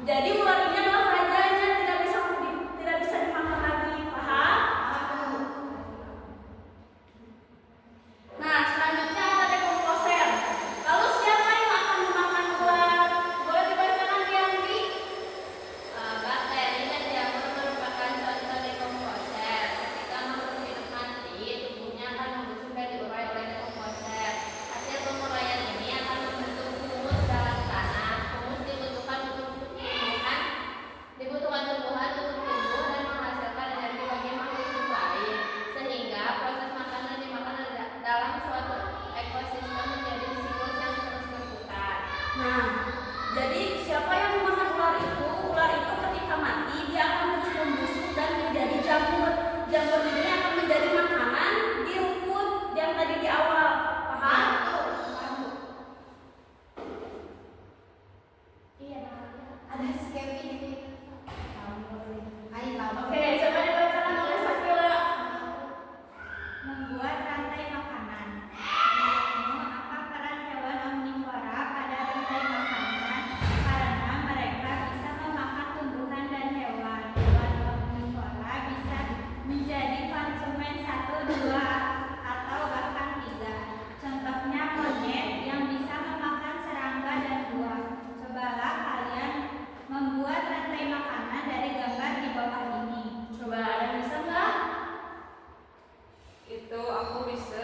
Jadi ular ini adalah rajanya, tidak bisa dimakan lagi. Paham? Nah, selanjutnya ada dekomposer. Lalu siapa yang akan memakan ular? Boleh dibacakan Dianti? Bakteri dan jamur merupakan contoh dekomposer. Ketika makhluk hidup mati, tubuhnya akan membusuk dan diurai oleh dekomposer. Hasil penguraian ini akan membentuk humus dalam tanah. Humus dibutuhkan tumbuhan untuk tumbuh dan menghasilkan energi bagi makhluk hidup lain, sehingga proses makanan dimakan dalam suatu ekosistem menjadi siklus yang terus berputar. Nah, jadi siapa yang memakan ular itu? Ular itu ketika mati dia akan terus membusuk dan menjadi jamur. Jamur ini akan menjadi makanan di rumput yang tadi di awal. Paham? Iya, ada si Kevin ini. Oke, coba dibacakan oleh Sakila. Membuat rantai makanan. Apa peran hewan omnivora pada rantai makanan? Karena mereka bisa memakan tumbuhan dan hewan. Hewan omnivora bisa menjadi konsumen 1, 2, atau bahkan 3. Contohnya monyet yang bisa memakan serangga dan buah. Cobalah kalian membuat rantai makanan dari gambar di bawah ini. Coba ada yang bisa nggak? Itu aku bisa.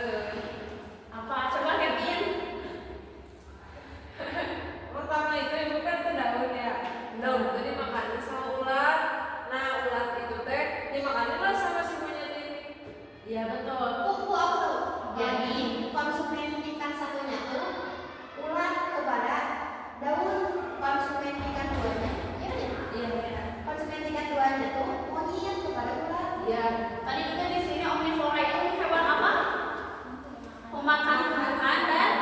Apa? Coba Kevin. Pertama itu ibu kan ke daun ya. Daun itu dimakannya sama ular. Nah ular itu teh dimakannya lah sama si monyet ini. Iya betul. Aku tahu. Jadi konsumen ikan satunya tuh ular kepada daun, konsumen ikan duanya. Iya benar. Konsumen ikan duanya tuh monyet kepada ular. Iya. Tadi juga di sini omnivora itu hewan apa? Pemakan tumbuhan dan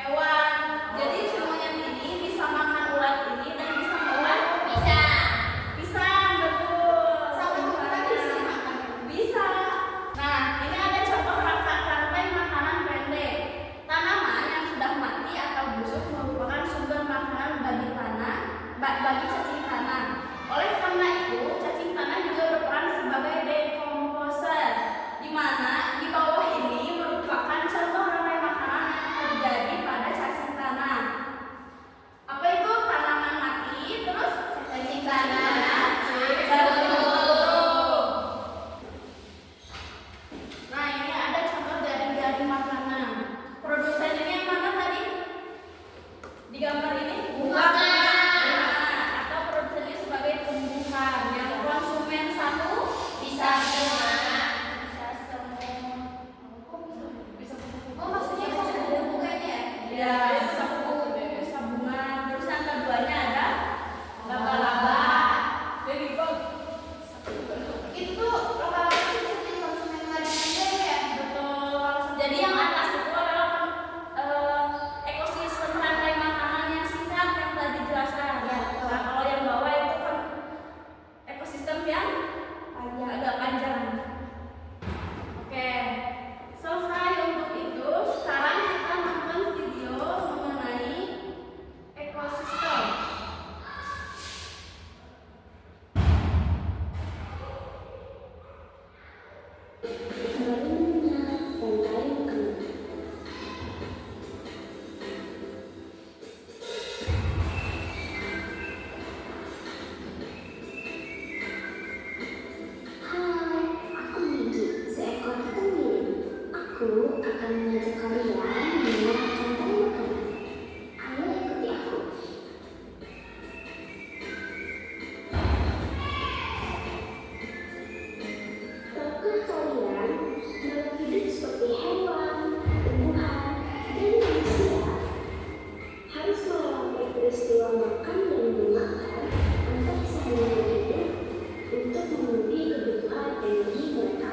hewan. Jadi si monyet ini bisa makan ular ini dan bisa makan Bisa. pisang, betul. Sama tumbuhan bisa dimakan. Bisa. Nah, ini ada contoh rantai makanan pendek. Tanaman yang sudah mati atau busuk merupakan sumber makanan bagi cacing tanah. Oleh karena itu, cacing tanah juga berperan sebagai dekomposer, di mana di bawah ini merupakan contoh rantai makanan yang terjadi pada cacing tanah. Apa itu? Tanaman mati, terus Cacing tanah. Nah, ini ada contoh dari makanan. Produsen ini yang mana tadi? Di gambar ini? Bunga. Atau produsennya sebagai tumbuhan. Yang konsumen 1 Bisa semua. bisa semua. Oh, maksudnya kok ada bunganya ya? Ya, bisa bisa bunga. Terus yang keduanya ada laba-laba. Jadi bang. Itu tuh laba-laba itu bisa jadi konsumen lagi juga ya? Betul. Jadi yang atas itu adalah ekosistem rantai makanan yang singkat yang tadi dijelaskan. Ya, betul. Nah, kalau yang bawah itu kan ekosistem yang agak panjang. Oke, selesai untuk itu. Sekarang kita nonton video mengenai ekosistem. Hai, aku Migi, seekor pemilik. Aku akan mengajak kalian melihat rantai makanan. Ayo ikuti aku. Tahukah kalian dalam hidup seperti hewan, tumbuhan, dan manusia harus mengalami peristiwa makan dan memakan antar sehari hidup untuk memenuhi kebutuhan energi mereka.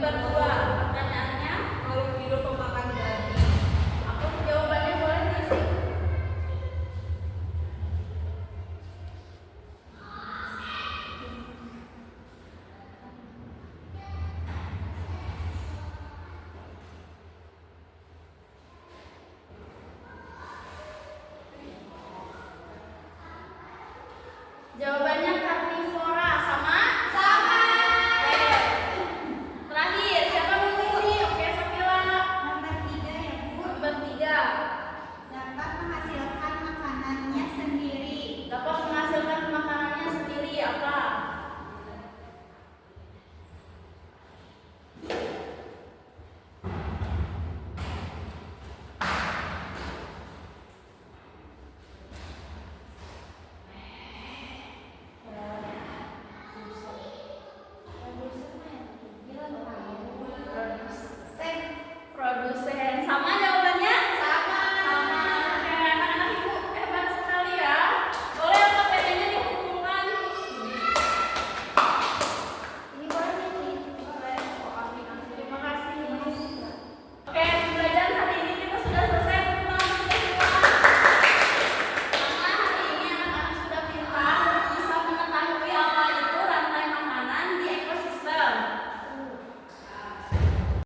berfungsi